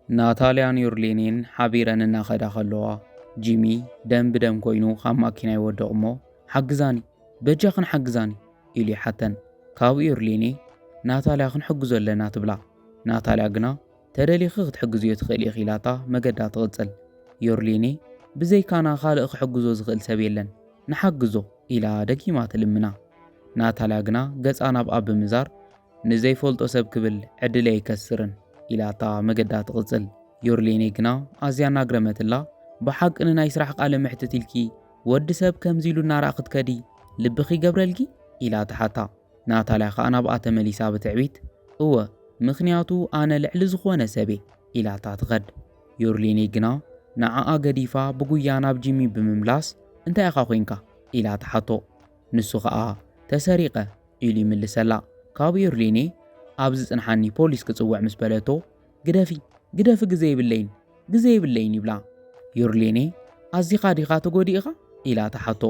ናታልያን ዮርሌንን ሓቢረን እናኸዳ ኸለዋ ጂሚ ደም ብደም ኮይኑ ካብ ማኪና ይወድቕ እሞ ሓግዛኒ በጃ ክንሓግዛኒ ኢሉ ይሓተን። ካብኡ ዮርሌኔ ናታልያ ክንሕግዞ ኣለና ትብላ። ናታልያ ግና ተደሊኺ ክትሕግዝዮ ትኽእል ኢኺ ኢላታ መገዳ ትቕጽል። ዮርሌኔ ብዘይካና ካልእ ክሕግዞ ዝኽእል ሰብ የለን ንሓግዞ ኢላ ደጊማ ትልምና። ናታልያ ግና ገጻ ናብኣ ብምዛር ንዘይፈልጦ ሰብ ክብል ዕድለ ኣይከስርን ኢላታ መገዳ ትቕጽል። ዮርሌኔ ግና ኣዝያ ናግረመትላ ብሓቂ ንናይ ስራሕ ቃለ ምሕትት ኢልኪ ወዲ ሰብ ከምዚ ኢሉ እናራእ ክትከዲ ልብኺ ይገብረልኪ ኢላ ትሓታ። ናታልያ ከዓ ናብኣ ተመሊሳ ብትዕቢት እወ ምኽንያቱ ኣነ ልዕሊ ዝኾነ ሰበ ኢላታ ትኸድ። ዮርሌኔ ግና ንዓኣ ገዲፋ ብጉያ ናብ ጂሚ ብምምላስ እንታይ ኢኻ ኮንካ ኢላ ትሓቶ። ንሱ ከዓ ተሰሪቐ ኢሉ ይምልሰላ። ካብኡ ዮርሌኔ ኣብዚ ጽንሓኒ ፖሊስ ክጽውዕ ምስ በለቶ ግደፊ ግዜ የብለይን ይብላ። ዮርሌኔ ኣዚኻ ዲኻ ተጎዲእኻ ኢላ ትሓቶ።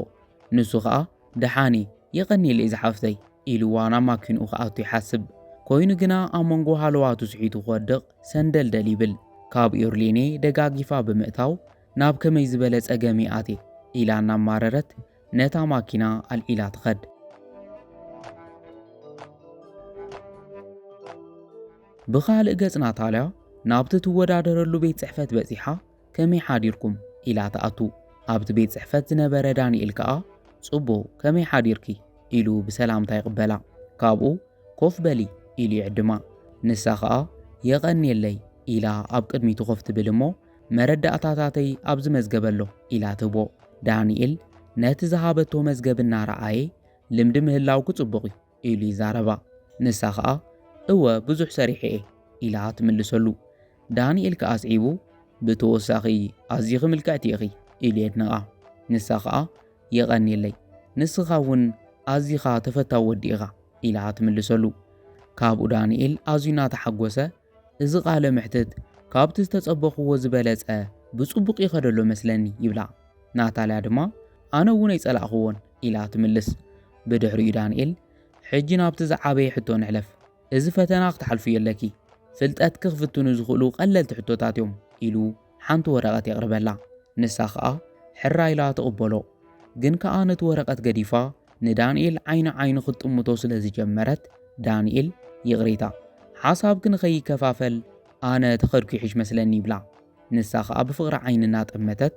ንሱ ከዓ ደሓኔ የቐኒለ እዩ ዝሓፍተይ ኢልዋ ናብ ማኪንኡ ክኣቱ ይሓስብ ኮይኑ ግና ኣብ መንጎ ሃለዋቱ ስሒቱ ክወድቕ ሰንደልደል ይብል። ካብ ዮርሌኔ ደጋጊፋ ብምእታው ናብ ከመይ ዝበለ ጸገም ኣቴ ኢላ እናማረረት ነታ ማኪና ኣልዒላ ትኸድ። ብኻልእ ገጽ ናታልያ ናብቲ ትወዳደረሉ ቤት ጽሕፈት በጺሓ ከመይ ሓዲርኩም ኢላ ተኣቱ። ኣብቲ ቤት ጽሕፈት ዝነበረ ዳንኤል ከዓ ጽቡቕ ከመይ ሓዲርኪ ኢሉ ብሰላምታ ይቕበላ። ካብኡ ኮፍ በሊ ኢሉ ይዕድማ። ንሳ ከዓ የቐኒየለይ ኢላ ኣብ ቅድሚቱ ኮፍ ትብል እሞ መረዳእታታተይ ኣብ ዝመዝገበሎ ኢላ ትህቦ። ዳንኤል ነቲ ዝሃበቶ መዝገብ እናረኣየ ልምዲ ምህላውኩ ጽቡቕ ኢሉ ይዛረባ። ንሳ ከዓ እወ ብዙሕ ሰሪሐ እየ ኢላ ትምልሰሉ። ዳንኤል ከዓ ስዒቡ ብተወሳኺ ኣዝኺ ምልክዕቲ ኢኺ ኢሉ የድንቓ። ንሳ ከዓ የቐኒየለይ ንስኻ እውን ኣዝኻ ተፈታዊ ወዲ ኢኻ ኢላ ትምልሰሉ። ካብኡ ዳንኤል ኣዝዩ እናተሓጐሰ እዚ ቃለ ምሕትት ካብቲ ዝተጸበኽዎ ዝበለጸ ብጽቡቕ ይኸደሎ መስለኒ ይብላ። ናታልያ ድማ ኣነ እውን ኣይጸላእኽዎን ኢላ ትምልስ። ብድሕሪኡ ዳንኤል ሕጂ ናብቲ ዝዓበየ ሕቶ ንሕለፍ፣ እዚ ፈተና ክትሓልፉ የለኪ ፍልጠት ክኽፍትኑ ዝኽእሉ ቀለልቲ ሕቶታት እዮም ኢሉ ሓንቲ ወረቐት የቕርበላ። ንሳ ከዓ ሕራ ኢላ ትቕበሎ። ግን ከዓ ነቲ ወረቐት ገዲፋ ንዳንኤል ዓይኒ ክትጥምቶ ስለ ዝጀመረት ዳንኤል ይቕሪታ ሓሳብ ክንኸይከፋፈል ኣነ ተኸድኩ ይሕሽ መስለኒ ይብላ። ንሳ ከዓ ብፍቕሪ ዓይኒ እናጠመተት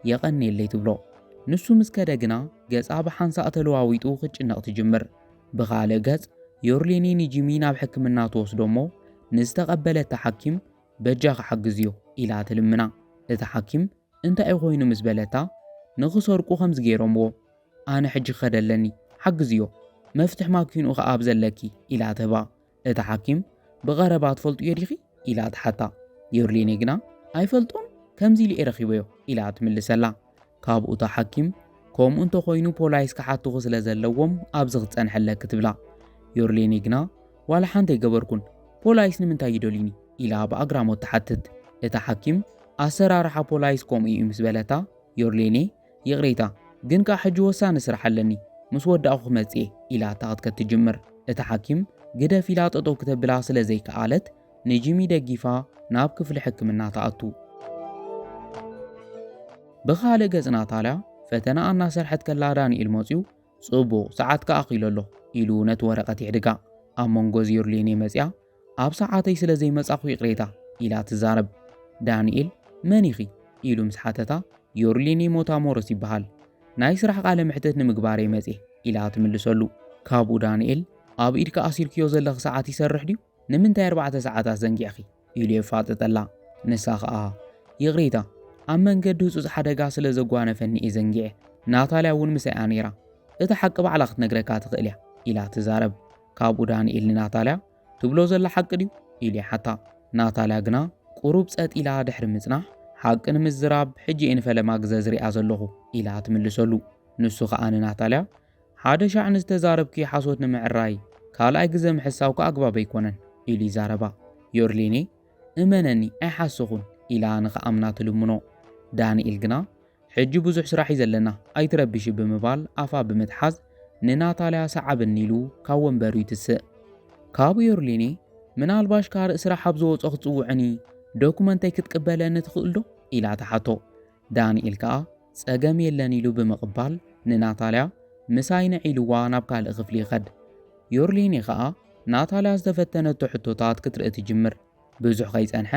የቐኒየለይ ትብሎ። ንሱ ምስ ከደ ግና ገጻ ብሓንሳእ ተለዋዊጡ ክትጭነቕ ትጅምር። ብኻልእ ገጽ ዮርሌኔ ንጂሚ ናብ ሕክምና ትወስዶ እሞ ንዝተቐበለታ ሓኪም በጃ ክሓግዝዮ ኢላ ትልምና። እቲ ሓኪም እንታይ ኮይኑ ምስ በለታ ንኽሰርቁ ከምዚ ገይሮምዎ ኣነ ሕጂ ክኸደለኒ ሓግዝዮ መፍትሕ ማኪንኡ ከዓ ኣብ ዘለኪ ኢላ ትህባ። እቲ ሓኪም ብቐረባ ትፈልጥዮ ዲኺ ኢላ ትሓታ። ዮርሌኔ ግና ኣይፈልጦም ከምዚ ኢሉ እየ ረኺበዮ ኢላ ትምልሰላ። ካብኡ እታ ሓኪም ከምኡ እንተኾይኑ ፖላይስ ክሓትኹ ስለ ዘለዎም ኣብዚ ክጸንሐለክ ትብላ። ዮርሌኔ ግና ዋላ ሓንቲ ኣይገበርኩን ፖላይስ ንምንታይ ይደልዩኒ ኢላ ብኣግራሞት ትሓትት። እቲ ሓኪም ኣሰራርሓ ፖላይስ ከምኡ እዩ ምስ በለታ ዮርሌኔ ይቕሬታ ግን ከዓ ሕጂ ወሳኒ ስራሕ ኣለኒ ምስ ወዳእኹ ክመጽእ ኢላ ታኽትከት ትጅምር። እቲ ሓኪም ግደፍ ኢላ ጠጠው ክተብላ ስለ ዘይከኣለት ንጂሚ ደጊፋ ናብ ክፍሊ ሕክምና ተኣቱ። ብኻልእ ገጽ ናታልያ ፈተና እናሰርሐት ከላ ዳንኤል መጺኡ ጽቡቕ ሰዓት ከኣኺሎ ኣሎ ኢሉ ነቲ ወረቐት ይዕድጋ። ኣብ መንጎ ዮርሌኔ መጺኣ ኣብ ሰዓተይ ስለ ዘይመጻኹ ይቕሬታ ኢላ ትዛረብ። ዳንኤል መን ኢኺ ኢሉ ምስ ሓተታ ዮርሌኔ ሞታሞሮስ ይበሃል ናይ ስራሕ ቃለ ምሕትት ንምግባር መጺ ኢላ ትምልሰሉ። ካብኡ ዳንኤል ኣብ ኢድካ ኣሲርክዮ ዘለኽ ሰዓት ይሰርሕ ድዩ ንምንታይ 4 ሰዓታት ዘንጊዕኺ ኢሉ የፋጥጠላ። ንሳ ከዓ ይቕሬታ ኣብ መንገዲ ህጹጽ ሓደጋ ስለ ዘጓነፈኒ እየ ዘንጊዐ ናታልያ እውን ምስኣ ነይራ እቲ ሓቂ ባዕላ ክትነግረካ ትኽእል እያ ኢላ ትዛረብ። ካብኡ ዳንኤል ንናታልያ ትብሎ ዘላ ሓቂ ድዩ ኢሉ ይሓታ። ናታልያ ግና ቁሩብ ጸጥ ኢላ ድሕሪ ምጽናሕ ሓቂ ንምዝራብ ሕጂ እየ ንፈለማ ግዘ ዝሪኣ ዘለኹ ኢላ ትምልሰሉ። ንሱ ከዓ ንናታልያ ሓደ ሻዕ ንዝተዛረብኪ ሓሶት ንምዕራይ ካልኣይ ግዘ ምሕሳብካ ኣግባብ ኣይኮነን ኢሉ ይዛረባ። ዮርሌኔ እመነኒ ኣይሓስኹን ኢላ ንኸኣምና ትልምኖ። ዳንኤል ግና ሕጂ ብዙሕ ስራሕ እዩ ዘለና ኣይትረብሽ ብምባል ኣፋ ብምትሓዝ ንናታልያ ሰዓብኒ ኢሉ ካብ ወንበሩ ይትስእ። ካብኡ ዮርሌኔ ምናልባሽ ካልእ ስራሕ ኣብ ዝወጾ ክጽውዕኒ ዶኩመንተይ ክትቅበለኒ ትኽእል ዶ ኢላ ተሓቶ። ዳንኤል ከዓ ፀገም የለን ኢሉ ብምቕባል ንናታልያ ምሳይ ንዒልዋ ናብ ካልእ ክፍሊ ይኸድ። ዮርሌኔ ከዓ ናታልያ ዝተፈተነቶ ሕቶታት ክትርኢ ትጅምር። ብዙሕ ከይፀንሐ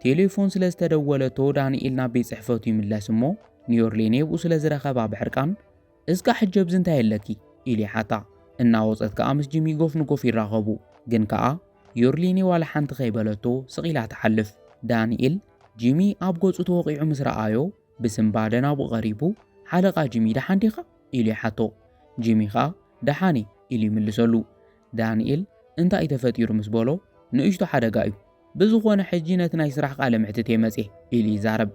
ቴሌፎን ስለ ዝተደወለቶ ዳንኤል ናብ ቤት ጽሕፈቱ ይምለስ እሞ ንዮርሌኔ ብኡ ስለ ዝረኸባ ብሕርቃን እስካ ሕጂ ኣብዚ እንታይ ኣለኪ ኢሉ ይሓታ። እናወፀት ከዓ ምስ ጂሚ ጎፍ ንጎፍ ይራኸቡ። ግን ከዓ ዮርሌኔ ዋላ ሓንቲ ከይበለቶ ስቒላ ትሓልፍ። ዳንኤል ጂሚ ኣብ ገጹ ተወቂዑ ምስ ረኣዮ ብስምባደ ናብኡ ቀሪቡ ሓለቓ ጂሚ ደሓን ዲኻ ኢሉ ይሓቶ። ጂሚ ከዓ ደሓኒ ኢሉ ይምልሰሉ። ዳንኤል እንታይ ተፈጢሩ ምስ በሎ ንእሽቶ ሓደጋ እዩ ብዝኾነ ሕጂ ነቲ ናይ ስራሕ ቃለ ምሕትት መጽ ኢሉ ይዛረብ።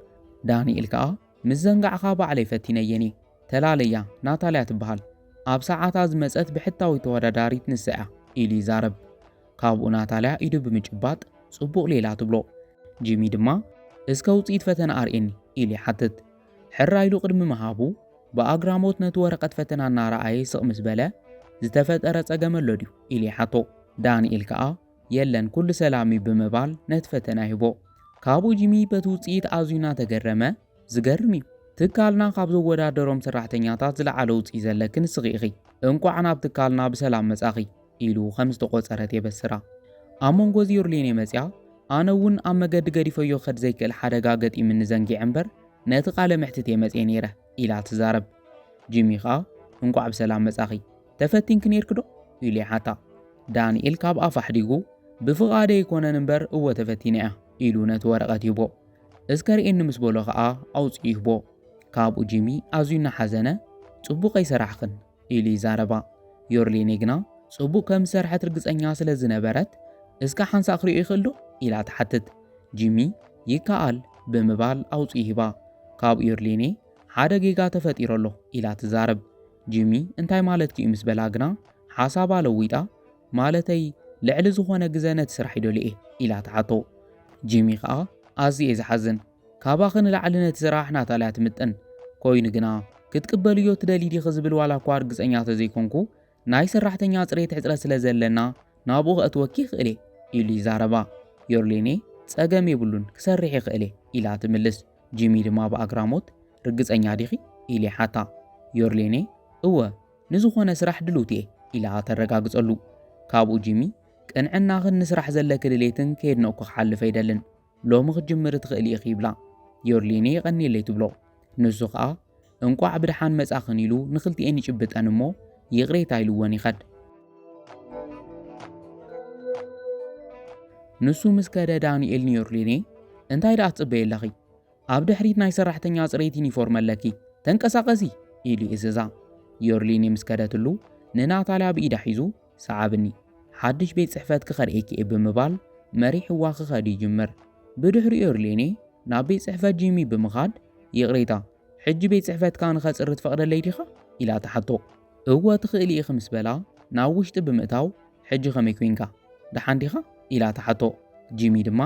ዳንኤል ከዓ ምስ ዘንጋዕኻ ባዕለይ ፈቲነየኒ ተላለያ ናታልያ ትበሃል ኣብ ሰዓታ ዝመፀት ብሕታዊ ተወዳዳሪት ንስዓ ኢሉ ይዛረብ። ካብኡ ናታልያ ኢዱ ብምጭባጥ ጽቡቕ ሌላ ትብሎ። ጂሚ ድማ እስከ ውፅኢት ፈተና ኣርኤኒ ኢሉ ይሓትት። ሕራኢሉ ቅድሚ መሃቡ ብኣግራሞት ነቲ ወረቐት ፈተና እናረኣየ ይስቕ ምስ በለ ዝተፈጠረ ፀገም ኣሎ ድዩ ኢሉ ይሓቶ። ዳንኤል ከዓ የለን ኩሉ ሰላም ብምባል ነቲ ፈተና ሂቦ። ካብኡ ጂሚ በቲ ውፅኢት ኣዝዩ እናተገረመ ዝገርም እዩ ትካልና ካብ ዘወዳደሮም ሰራሕተኛታት ዝለዓለ ውፅኢት ዘለኪ ንስኺ ኢኺ እንኳዕ ናብ ትካልና ብሰላም መጻኺ ኢሉ ከም ዝተቆፀረት የበስራ። ኣብ መንጎ ዮርሌኔ መፅያ ኣነ እውን ኣብ መገዲ ገዲፈዮ ክኸድ ዘይክእል ሓደጋ ገጢምኒ ዘንጊዕ እምበር ነቲ ቃለ ምሕትት መፅየ ነይረ ኢላ ትዛረብ። ጂሚ ከዓ እንኳዕ ብሰላም መጻኺ ተፈቲንክ ነርክ ዶ ኢሉ ይሓታ። ዳንኤል ካብ ኣፍ ኣሕዲጉ ብፍቓደ ይኮነን እምበር እወ ተፈቲነ እያ ኢሉ ነቲ ወረቐት ይቦ። እስከርኤኒ ምስ በሎ ከዓ ኣውፅኡ ይህቦ። ካብኡ ጂሚ ኣዝዩ እናሓዘነ ጽቡቕ ኣይሰራሕኽን ኢሉ ይዛረባ። ዮርሌኔ ግና ጽቡቕ ከም ዝሰርሐት ርግፀኛ ስለ ዝነበረት እስካ ሓንሳእ ክሪኦ ይኽእል ዶ ኢላ ትሓትት። ጂሚ ይከኣል ብምባል ኣውፅኡ ይሂባ። ካብኡ ዮርሌኔ ሓደ ጌጋ ተፈጢሮ ኣሎ ኢላ ትዛረብ። ጂሚ እንታይ ማለት እዩ ምስ በላ ግና ሓሳባ ለዊጣ ማለተይ ልዕሊ ዝኾነ ግዜ ነቲ ስራሕ ይደልየ ኢላ ትሓቶ። ጂሚ ከዓ ኣዝየ ዝሓዝን ካባኺ ንላዕሊ ነቲ ስራሕ ናታልያ ትምጥን ኮይኑ ግና ክትቅበልዮ ትደሊ ዲኺ ዝብል ዋላ እኳ ርግፀኛ ተዘይኮንኩ ናይ ሰራሕተኛ ፅሬት ሕፅረት ስለ ዘለና ናብኡ ከእትወኪ ይኽእል ኢሉ ይዛረባ። ዮርሌኔ ፀገም የብሉን ክሰርሕ ይኽእል ኢላ ትምልስ። ጂሚ ድማ ብኣግራሞት ርግፀኛ ዲኺ ኢሉ ይሓታ። ዮርሌኔ እወ ንዝኾነ ስራሕ ድልውቲ እየ ኢላ ተረጋግፀሉ። ካብኡ ጂሚ ቅንዕናኽን ንስራሕ ዘለክ ድሌትን ከይድነቑ ክሓልፍ ኣይደልን ሎሚ ክጅምር ትኽእል ኢኺ ይብላ። ዮርሌኔ ይቐኒለይ ትብሎ። ንሱ ከዓ እንቋዕ ብድሓን መጻኽን ኢሉ ንኽልቲአን ይጭብጠን እሞ ይቕሬታ ኢልወን ይኸድ። ንሱ ምስ ከደ ዳንኤል ንዮርሌኔ እንታይ ደኣ ትጽበይ ኣለኺ ኣብ ድሕሪት ናይ ሰራሕተኛ ፅሬት ዩኒፎርም ኣለኪ ተንቀሳቐሲ ኢሉ ይእዝዛ። ዮርሌኔ ምስ ከደትሉ ንናታልያ ብኢዳ ሒዙ ሰዓብኒ ሓድሽ ቤት ጽሕፈት ክኸድኤኪ እየ ብምባል መሪሕዋ ክኸድ ይጅምር። ብድሕሪ ዮርሌኔ ናብ ቤት ጽሕፈት ጂሚ ብምኻድ ይቕሬታ ሕጂ ቤት ጽሕፈትካ ንኸፅሪ ትፈቕደለይ ዲኻ ኢላ ተሓቶ። እወ ትኽእል ኢኺ ምስ በላ ናብ ውሽጢ ብምእታው ሕጂ ኸመይ ኮንካ ደሓን ዲኻ ኢላ ተሓቶ። ጂሚ ድማ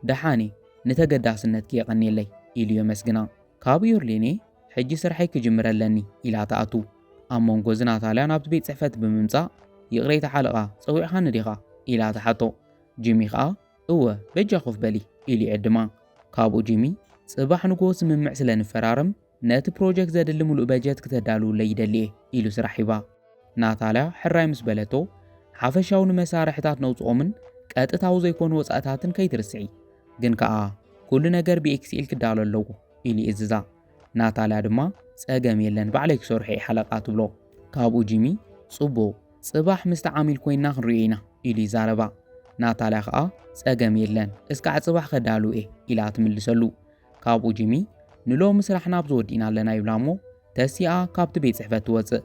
ደሓኔ ንተገዳስነትኪ የቐኒለይ ኢሉ የመስግና። ካብ ዮርሌኔ ሕጂ ስርሐይ ክጅምር ኣለኒ ኢላ ተኣቱ። ኣብ መንጎ ናታልያ ናብቲ ቤት ጽሕፈት ብምምጻእ ይቕሬታ ሓለቓ ፀዊዕኻኒ ዲኻ ኢላ ተሓቶ። ጂሚ ከዓ እወ በጃ ኮፍ በሊ ኢሉ ይዕድማ። ካብኡ ጂሚ ጽባሕ ንጎ ስምምዕ ስለ ንፈራርም ነቲ ፕሮጀክት ዘድሊ ሙሉእ በጀት ክተዳልውለይ ይደልየ ኢሉ ስራሕ ሂባ። ናታልያ ሕራይ ምስ በለቶ ሓፈሻዊ ንመሳርሕታት ነውፅኦምን ቀጥታዊ ዘይኮኑ ወፃእታትን ከይትርስዒ ግን ከዓ ኩሉ ነገር ብኤክስኤል ክዳሎ ኣለዎ ኢሉ ይእዝዛ። ናታልያ ድማ ፀገም የለን ባዕለይ ክሰርሐ ሓለቓ ትብሎ። ካብኡ ጂሚ ጽቡቕ ጽባሕ ምስ ተዓሚል ኮይና ክንሪኦ ኢና ኢሉ ይዛረባ። ናታልያ ከዓ ፀገም የለን እስካዕ ጽባሕ ከዳሉ እየ ኢላ ትምልሰሉ። ካብኡ ጂሚ ንሎሚ ስራሕና ብዝወዲእና ኣለና ይብላ እሞ ተሲኣ ካብቲ ቤት ጽሕፈት ትወፅእ።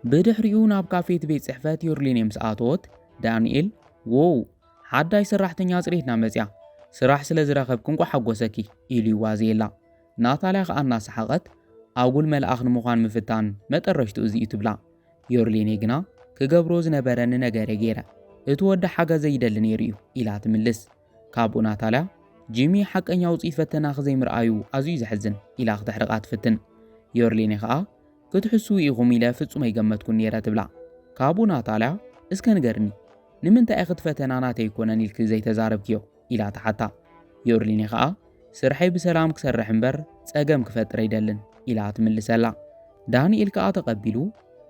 ብድሕሪኡ ናብ ካፌት ቤት ጽሕፈት ዮርሌኔ ምስ ኣተወት ዳንኤል ዎው ሓዳይ ሰራሕተኛ ፅሬትና መፅያ ስራሕ ስለ ዝረኸብክ እንኳ ሓጎሰኪ ኢሉ ይዋዝየላ። ናታልያ ከዓ እናሰሓቐት ኣጉል መልኣኽ ንምዃን ምፍታን መጠረሽቱ እዚ እዩ ትብላ። ዮርሌኔ ግና ክገብሮ ዝነበረኒ ነገረ ገይረ እቲ ወዲ ሓገዘ ይደሊ ነይሩ እዩ ኢላ ትምልስ። ካብኡ ናታልያ ጂሚ ሓቀኛ ውፅኢት ፈተና ክዘይምርኣዩ ኣዝዩ ዘሕዝን ኢላ ክትሕርቃ ትፍትን። ዮርሌኔ ከዓ ክትሕስው ኢኹም ኢለ ፍጹም ኣይገመትኩን ነይረ ትብላ። ካብኡ ናታልያ እስከ ንገርኒ ንምንታይ እቲ ፈተና ናተይ ይኮነን ኢልክ ዘይተዛረብክዮ ኢላ ተሓታ። ዮርሊኔ ከዓ ስርሐይ ብሰላም ክሰርሕ እምበር ፀገም ክፈጥር ኣይደልን ኢላ ትምልሰላ። ዳንኤል ከዓ ተቐቢሉ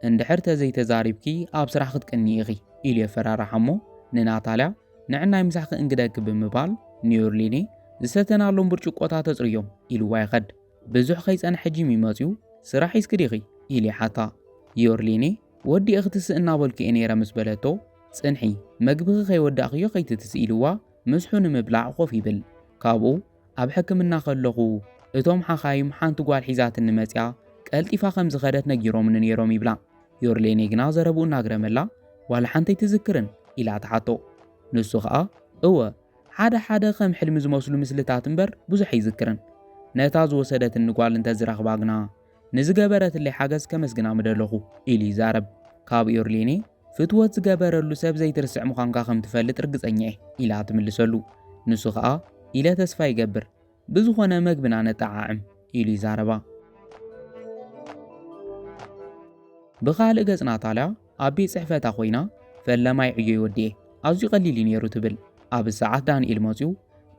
እንድሕር ተዘይተዛሪብኪ ኣብ ስራሕ ክትቅኒ ኢኺ ኢሉ የፈራርሓ እሞ ንናታልያ ንዕናይ ምሳሕ ክእንግደክ ብምባል ንዮርሊኔ ዝሰተናሎም ብርጭቆታት ተፅርዮም ኢልዋ ይኸድ። ብዙሕ ከይፀንሐ ጂሚ መፅዩ ስራሕ ይስክዲኺ ኢሉ ይሓታ። ዮርሊኔ ወዲእ ክትስእ እናበልኩ እየ ነይረ ምስ በለቶ ፅንሒ መግብኺ ከይወዳእኽዮ ከይትትስ ኢልዋ ምስሑ ንምብላዕ ኮፍ ይብል። ካብኡ ኣብ ሕክምና ከለኹ እቶም ሓኻይም ሓንቲ ጓል ሒዛትኒ መፅያ ቀልጢፋ ከም ዝኸደት ነጊሮምኒ ነይሮም ይብላ። ዮርሊኔ ግና ዘረብኡ እናግረመላ ዋላ ሓንተይ ትዝክርን ኢላ ተሓቶ። ንሱ ከዓ እወ ሓደ ሓደ ከም ሕልሚ ዝመስሉ ምስልታት እምበር ብዙሕ ኣይዝክርን ነታ ዝወሰደትኒ ጓል እንተዝረኽባ ግና ንዝገበረትለይ ሓገዝ ከመስግና ምደለኹ ኢሉ ይዛረብ። ካብ ዮርሊኔ ፍትወት ዝገበረሉ ሰብ ዘይትርስዕ ምዃንካ ከም ትፈልጥ ርግፀኛ እየ ኢላ ትምልሰሉ። ንሱ ከዓ ኢለ ተስፋ ይገብር ብዝኾነ መግብና ነጠዓዕም ኢሉ ይዛረባ። ብኻልእ ገጽ ናታልያ ኣብ ቤት ጽሕፈታ ኮይና ፈለማይ ዕዮ ይወድየ ኣዝዩ ቀሊል እዩ ነይሩ ትብል። ኣብ ሰዓት ዳንኤል መፅዩ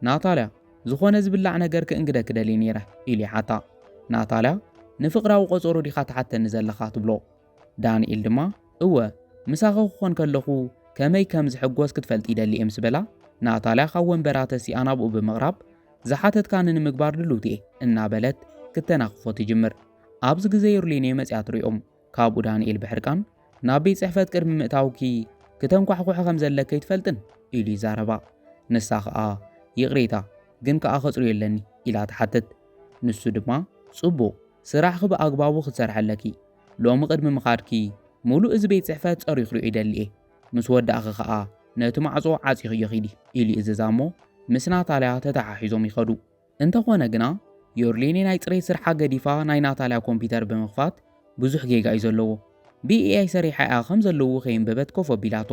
ናታልያ ዝኾነ ዝብላዕ ነገር ክእንግደክ ደሊ ነይረ ኢሉ ይሓታ። ናታልያ ንፍቕራዊ ቆፀሮ ዲኻ ተሓተኒ ዘለኻ ትብሎ። ዳንኤል ድማ እወ ምሳኺ ክኾን ከለኹ ከመይ ከም ዝሕጎስ ክትፈልጥ ይደሊ እየ ምስ በላ ናታልያ ካብ ወንበራ ተሲኣ ናብኡ ብምቕራብ ዝሓተትካኒ ንምግባር ድልውቲ እየ እናበለት ክተናኽፎ ትጅምር። ኣብዚ ግዜ ዮርሊኔ መፅያ ትሪኦም። ካብኡ ዳንኤል ብሕርቃን ናብ ቤት ጽሕፈት ቅድሚ ምእታውኪ ክተንኳሕኩሕ ከም ዘለከ ይትፈልጥን ኢሉ ይዛረባ። ንሳ ከዓ ይቕሬታ ግን ከዓ ኸፅሩ የለኒ ኢላ ትሓትት። ንሱ ድማ ጽቡቕ ስራሕኺ ብኣግባቡ ክትሰርሐለኪ ሎሚ ቅድሚ ምኻድኪ ሙሉእ እዚ ቤት ጽሕፈት ፀሪዩ ክሪኦ ይደሊ እየ ምስ ወዳእኺ ከዓ ነቲ ማዕጾ ዓፂኽዮ ኺዲ ኢሉ ይእዝዛ እሞ ምስ ናታልያ ተተሓሒዞም ይኸዱ። እንተኾነ ግና ዮርሊኔ ናይ ፅሬት ስርሓ ገዲፋ ናይ ናታልያ ኮምፒተር ብምኽፋት ብዙሕ ጌጋ እዩ ዘለዎ። ብኤአይ ሰሪሓ እያ ከም ዘለዉ ከይንበበት ኮፍ ኣቢላቶ።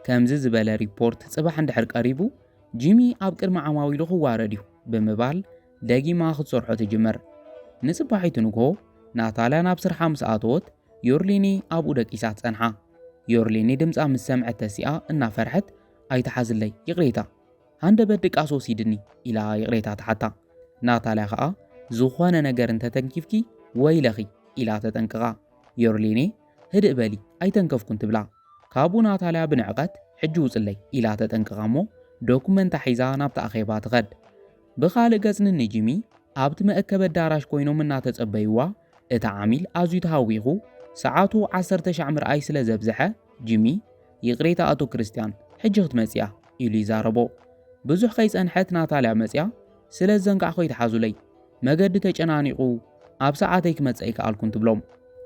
ከምዚ ዝበለ ሪፖርት ጽባሕ እንድሕር ቀሪቡ ጂሚ ኣብ ቅድሚ ዓማዊሉ ክዋረድ እዩ ብምባል ደጊማ ክትሰርሖ ትጅመር። ንጽባሒቱ ንግሆ ናታልያ ናብ ስርሓ ምስ ኣተወት ዮርሊኔ ኣብኡ ደቂሳ ትጸንሓ። ዮርሊኔ ድምፃ ምስ ሰምዐት ተሲኣ እናፈርሐት ኣይተሓዝለይ ይቕሬታ ሃንደበት ድቃስ ወሲድኒ ኢላ ይቕሬታ ተሓታ። ናታልያ ከዓ ዝኾነ ነገር እንተተንኪፍኪ ወይለኺ ኢላ ተጠንቅቓ። ዮርሊኔ ህድእ በሊ ኣይተንከፍኩን ትብላ። ካብኡ ናታልያ ብንዕቐት ሕጂ ውፅለይ ኢላ ተጠንቅቓ እሞ ዶኩመንታ ሒዛ ናብቲ ኣኼባ ትኸድ። ብኻልእ ገጽ ንጂሚ ኣብቲ መእከብ ኣዳራሽ ኮይኖም እናተጸበይዋ እቲ ዓሚል ኣዝዩ ተሃዊኹ ሰዓቱ 10:00 ምርኣይ ስለ ዘብዝሐ ጂሚ ይቕሬታ ኣቶ ክርስቲያን ሕጂ ክትመጽያ ኢሉ ይዛረቦ። ብዙሕ ከይጸንሐት ናታልያ መጽያ ስለ ዘንጋዕኮ ይተሓዙለይ መገዲ ተጨናኒቑ ኣብ ሰዓተይ ክመጽእ ኣይከኣልኩን ትብሎም።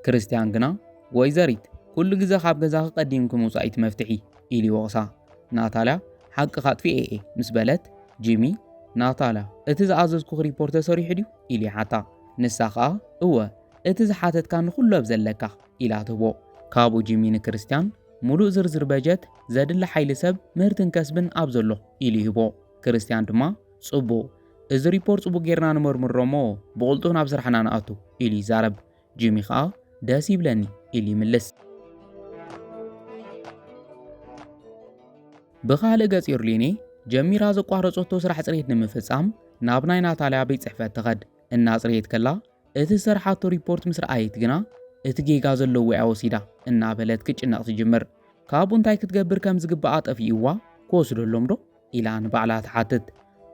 ክርስቲያን ግና ወይዘሪት ኩሉ ግዜ ካብ ገዛኺ ቀዲምኪ ምውፃእ እቲ መፍትሒ ኢሉ ይወቕሳ። ናታልያ ሓቂ ኻጥፊ እየ ምስ በለት ጂሚ ናታልያ እቲ ዝኣዘዝኩ ሪፖርት ተሰሪሑ ድዩ ኢሉ ይሓታ። ንሳ ከዓ እወ እቲ ዝሓተትካ ንኹሉ ኣብ ዘለካ ኢላ ትህቦ። ካብኡ ጂሚ ንክርስቲያን ሙሉእ ዝርዝር በጀት ዘድሊ ሓይሊ ሰብ ምህርትን ከስብን ኣብ ዘሎ ኢሉ ይህቦ። ክርስቲያን ድማ ጽቡቕ እዚ ሪፖርት ጽቡቕ ጌርና ንመርምሮ እሞ ብቕልጡፍ ናብ ስራሕና ንኣቱ ኢሉ ይዛረብ። ጂሚ ከዓ ደስ ይብለኒ ኢሉ ይምልስ። ብኻልእ ገጽ ዮርሊኔ ጀሚራ ዘቋረጾቶ ስራሕ ጽሬት ንምፍጻም ናብ ናይ ናታልያ ቤት ጽሕፈት ትኸድ። እናጽሬት ከላ እቲ ዝሰርሓቶ ሪፖርት ምስ ረኣየት ግና እቲ ጌጋ ዘለዎ እያ ወሲዳ እናበለት ክጭነቕ ትጅምር። ካብኡ እንታይ ክትገብር ከም ዝግባኣ ጠፊእዋ ክወስደሎም ዶ ኢላ ንባዕላ ትሓትት።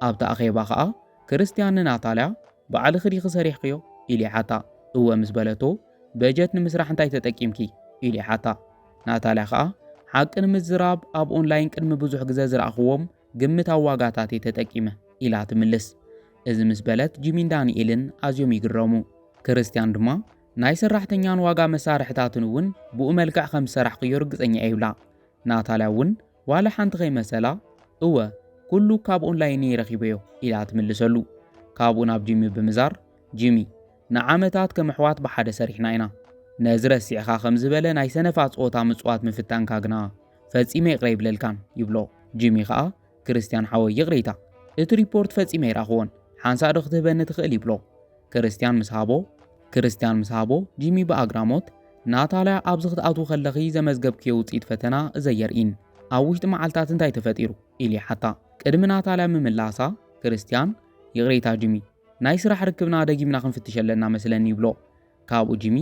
ኣብቲ ኣኼባ ከዓ ክርስቲያን ንናታልያ ባዕልኺ ዲኺ ሰሪሕክዮ ኢሉ ይሓታ። እወ ምስ በለቶ በጀት ንምስራሕ እንታይ ተጠቂምኪ ኢሉ ይሓታ። ናታልያ ከዓ ሓቂ ንምዝራብ ኣብ ኦንላይን ቅድሚ ብዙሕ ግዜ ዝረኣኽዎም ግምታዊ ዋጋታት ተጠቂመ ኢላ ትምልስ። እዚ ምስ በለት ጂሚን ዳንኤልን ኣዝዮም ይግረሙ። ክርስቲያን ድማ ናይ ሰራሕተኛን ዋጋ መሳርሕታትን እውን ብኡ መልክዕ ከም ዝሰራሕክዮ ርግፀኛ ይብላ። ናታልያ እውን ዋላ ሓንቲ ከይመሰላ እወ ኩሉ ካብ ኦንላይን ይረኺበዮ ኢላ ትምልሰሉ። ካብኡ ናብ ጂሚ ብምዛር ጂሚ ንዓመታት ከም ኣሕዋት ብሓደ ሰሪሕና ኢና ነዚ ረሲዕኻ ከም ዝበለ ናይ ሰነፋት ፆታ ምፅዋት ምፍታንካ ግና ፈጺመ ይቕረ ይብለልካን ይብሎ። ጂሚ ከዓ ክርስቲያን ሓወይ ይቕሬታ እቲ ሪፖርት ፈጺመ ይረኽቦን ሓንሳእ ዶ ክትህበኒ ትኽእል ይብሎ። ክርስቲያን ምስ ሃቦ ጂሚ ብኣግራሞት ናታልያ ኣብዚ ክትኣትዉ ከለኺ ዘመዝገብክዮ ውፅኢት ፈተና እዘየርኢን ኣብ ውሽጢ መዓልትታት እንታይ ተፈጢሩ ኢሉ ይሓታ። ቅድሚ ናታልያ ምምላሳ ክርስቲያን ይቕሬታ ጂሚ ናይ ስራሕ ርክብና ደጊምና ክንፍትሽ ኣለና መስለኒ ይብሎ ካብኡ ጂሚ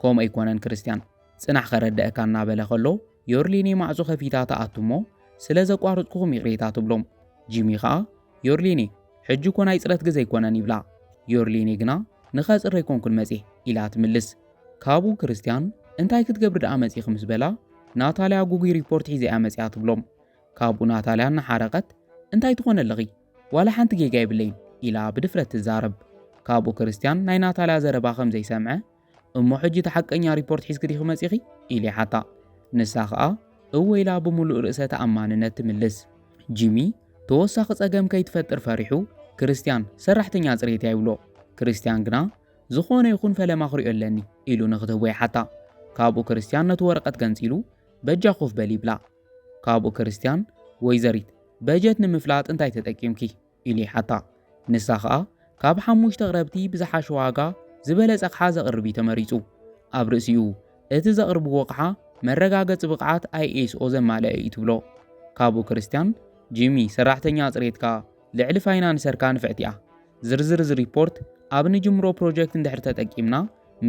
ከምኡ ኣይኮነን ክርስቲያን ጽናሕ ከረድአካ እናበለ ከሎ ዮርሊኔ ማዕጾ ከፊታ ተኣቱሞ ስለ ዘቋርጥኩም ይቕሬታ ትብሎም ጂሚ ከዓ ዮርሊኔ ሕጂ ኮ ናይ ጽረት ግዜ ኣይኮነን ይብላ ዮርሊኔ ግና ንኸጽር ኣይኮንኩን መጺእ ኢላ ትምልስ ካብኡ ክርስቲያን እንታይ ክትገብር ደኣ መጺእ ምስ በላ ናታልያ ጉጉይ ሪፖርት ሒዛ መጺኣ ትብሎም ካብኡ ናታልያ እናሓረቀት እንታይ ትኾነ ኣለኺ ዋላ ሓንቲ ጌጋ ይብለይን ኢላ ብድፍረት ትዛረብ ካብኡ ክርስቲያን ናይ ናታልያ ዘረባ ከም ዘይሰምዐ እሞ ሕጂ ተሓቀኛ ሪፖርት ሒዝክ ዲኺ መጺኺ ኢላ ሓታ ንሳ ከዓ እወ ኢላ ብምሉእ ርእሰ ተኣማንነት ትምልስ ጂሚ ተወሳኺ ጸገም ከይትፈጥር ፈሪሑ ክርስቲያን ሰራሕተኛ ጽሬት ይብሎ ክርስቲያን ግና ዝኾነ ይኹን ፈለማ ክሪኦ ኣለኒ ኢሉ ንኽትህቦ ይሓታ ካብኡ ክርስቲያን ነቲ ወረቐት ገንፂሉ በጃ ኮፍ በል ይብላ ካብኡ ክርስቲያን ወይዘሪት በጀት ንምፍላጥ እንታይ ተጠቂምኪ ኢሉ ይሓታ ንሳ ከዓ ካብ 5 ቅረብቲ ብዝሓሸ ዋጋ ዝበለጸ ኣቕሓ ዘቕርቢ ተመሪጹ ኣብ ርእሲኡ እቲ ዘቕርብዎ ኣቕሓ መረጋገፂ ብቕዓት ISO ዘማልአ እዩ ትብሎ ካብኡ ክርስቲያን ጂሚ ሰራሕተኛ ጽሬትካ ልዕሊ ፋይናንሰርካ ንፍዕት እያ ዝርዝር ሪፖርት ኣብ ንጅምሮ ፕሮጀክት እንድሕር ተጠቂምና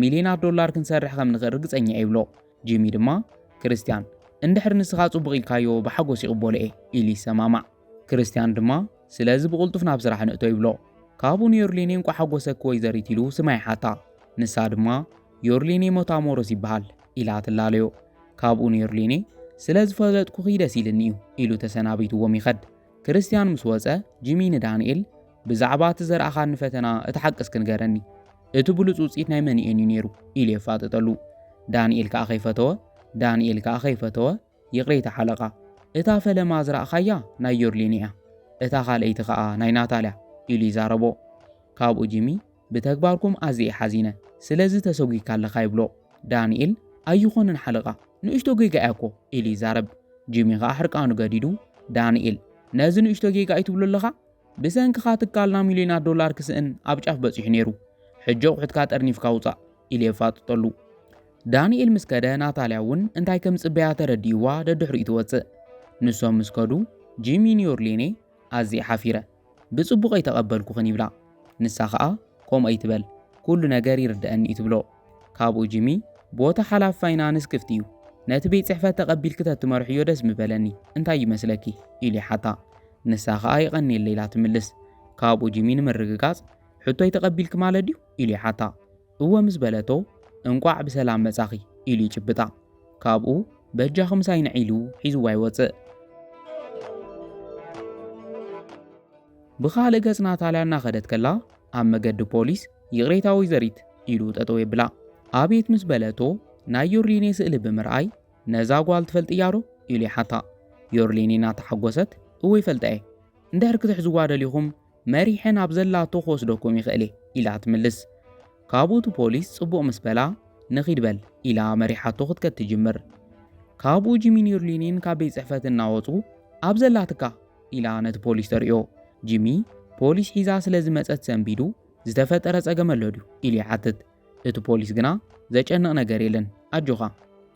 ሚሊዮናት ዶላር ክንሰርሕ ከም ንኽእል ርግጸኛ ይብሎ ጂሚ ድማ ክርስቲያን እንድሕር ንስኻ ጽቡቕ ኢልካዮ ብሓጎስ ይቕበሎ ኢሉ ይሰማማዕ ክርስቲያን ድማ ስለዚ ብቕልጡፍ ናብ ስራሕ ንእቶ ይብሎ ካብኡ ዮርሊኔ እንቋ ሓጎሰክ ወይዘሪት ኢሉ ስማይ ሓታ ንሳ ድማ ዮርሊኔ ሞታሞሮስ ይበሃል ኢላ ትላለዮ ካብኡ ዮርሊኔ ስለ ዝፈለጥኩ ደስ ኢልኒ እዩ ኢሉ ተሰናቢትዎም ይኸድ ክርስቲያን ምስ ወፀ ጂሚ ንዳንኤል ብዛዕባ እቲ ዘርኣኻ ንፈተና እቲ ሓቅስ ክንገረኒ እቲ ብሉፅ ውፅኢት ናይ መን እዩ ነይሩ ኢሉ የፋጥጠሉ ዳንኤል ከዓ ከይፈተወ ይቕሬታ ሓለቓ እታ ፈለማ ዝረኣኻያ ናይ ዮርሊኔ እያ እታ ካልአይቲ ከዓ ናይ ናታልያ ኢሉ ይዛረቦ ካብኡ ጂሚ ብተግባርኩም ኣዝየ ሓዚነ ስለዚ ተሰጉይካ ኣለኻ ይብሎ ዳንኤል ኣይኾንን ሓለቓ ንእሽቶ ጌጋ እያ ኮ ኢሉ ይዛረብ ጂሚ ከዓ ሕርቃኑ ገዲዱ ዳንኤል ነዚ ንእሽቶ ጌጋ እትብሎ ኣለኻ ብሰንኪኻ ትካልና ሚሊዮናት ዶላር ክስእን ኣብ ጫፍ በፂሑ ነይሩ ሕጂ ኣቑሑትካ ጠርኒፍካ ውፃእ ኢሉ የፋጥጠሉ ዳንኤል ምስ ከደ ናታልያ እውን እንታይ ከም ጽበያ ተረዲእዋ ደድሕሪኡ ትወፅእ ንሶም ምስ ከዱ ጂሚ ዮርሊኔ ኣዝየ ሓፊረ ብጽቡቕ ኣይተቐበልኩኽን ይብላ ንሳ ከዓ ከምኡ ኣይትበል ኩሉ ነገር ይርድአኒ ትብሎ ካብኡ ጂሚ ቦታ ሓላፍ ፋይናንስ ክፍቲ እዩ ነቲ ቤት ጽሕፈት ተቐቢልክ ተትመርሕዮ ደስ ምበለኒ እንታይ ይመስለኪ ኢሉ ይሓታ ንሳ ከዓ ይቐኒየለ ኢላ ትምልስ ካብኡ ጂሚ ንምርግጋጽ ሕቶይ ተቐቢልክ ማለት ድዩ ኢሉ ይሓታ እወ ምስ በለቶ እንቋዕ ብሰላም መጻኺ ኢሉ ይጭብጣ ካብኡ በጃ ኽምሳይ ንዒሉ ሒዝዋ ይወፅእ ብኻልእ ገጽ ናታልያ እናኸደት ከላ ኣብ መገዲ ፖሊስ ይቕሬታ ወይዘሪት ኢሉ ጠጠው የብላ ኣቤት ምስ በለቶ ናይ ዮርሊኔ ስእሊ ብምርኣይ ነዛ ጓል ትፈልጥያ ዶ ኢሉ ይሓታ ዮርሊኔ እናተሓጐሰት እወ ይፈልጠየ እንድሕር ክትሕዝዋ ደሊኹም መሪሐ ናብ ዘላቶ ክወስደኩም ይኽእል ኢላ ትምልስ ካብኡ እቲ ፖሊስ ጽቡቕ ምስ በላ ንኺድ በል ኢላ መሪሓቶ ክትከት ትጅምር ካብኡ ጂሚን ዮርሊኔን ካብ ቤት ጽሕፈት እናወፁ ኣብ ዘላትካ ኢላ ነቲ ፖሊስ ተርእዮ ጂሚ ፖሊስ ሒዛ ስለ ዝመፀት ሰንቢዱ ዝተፈጠረ ጸገም ኣሎ ድዩ ኢሉ ይሓትት እቲ ፖሊስ ግና ዘጨንቕ ነገር የለን ኣጆኻ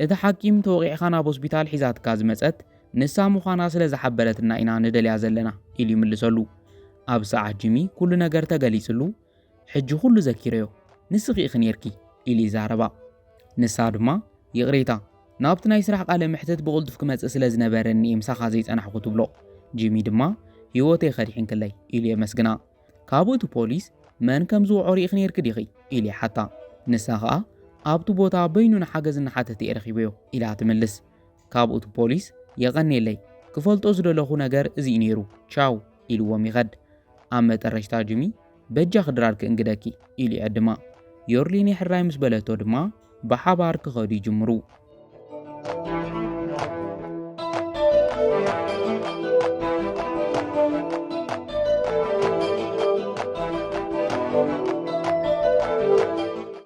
እቲ ሓኪም ተወቂዕኻ ናብ ሆስፒታል ሒዛትካ ዝመፀት ንሳ ምዃና ስለ ዝሓበረትና ኢና ንደልያ ዘለና ኢሉ ይምልሰሉ ኣብ ሰዓት ጂሚ ኩሉ ነገር ተገሊጽሉ ሕጂ ኩሉ ዘኪረዮ ንስኺኢኽ ነርኪ ኢሉ ይዛረባ ንሳ ድማ ይቕሬታ ናብቲ ናይ ስራሕ ቃለ ምሕተት ብቕልጡፍ ክመጽእ ስለ ዝነበረኒ ምሳኻ ዘይጸናሕኩ ትብሎ ጂሚ ድማ ህይወተይ ኸዲሕን ክለይ ኢሉ የመስግና ካብኡ እቲ ፖሊስ መን ከም ዝውዖ ርኢኽ ነርኪ ዲኺ ኢሉ ይሓታ ንሳ ከዓ ኣብቲ ቦታ በይኑ ንሓገዝ እናሓተት እየ ረኺበዮ ኢላ ትምልስ ካብኡ እቲ ፖሊስ የቐኒየለይ ክፈልጦ ዝደለኹ ነገር እዚ እዩ ነይሩ ቻው ኢልዎም ይኸድ ኣብ መጨረሽታ ጂሚ በጃ ክድራር ክእንግደኪ ኢሉ ይዕድማ ዮርሊኔ ሕራይ ምስ በለቶ ድማ ብሓባር ክኸዱ ይጅምሩ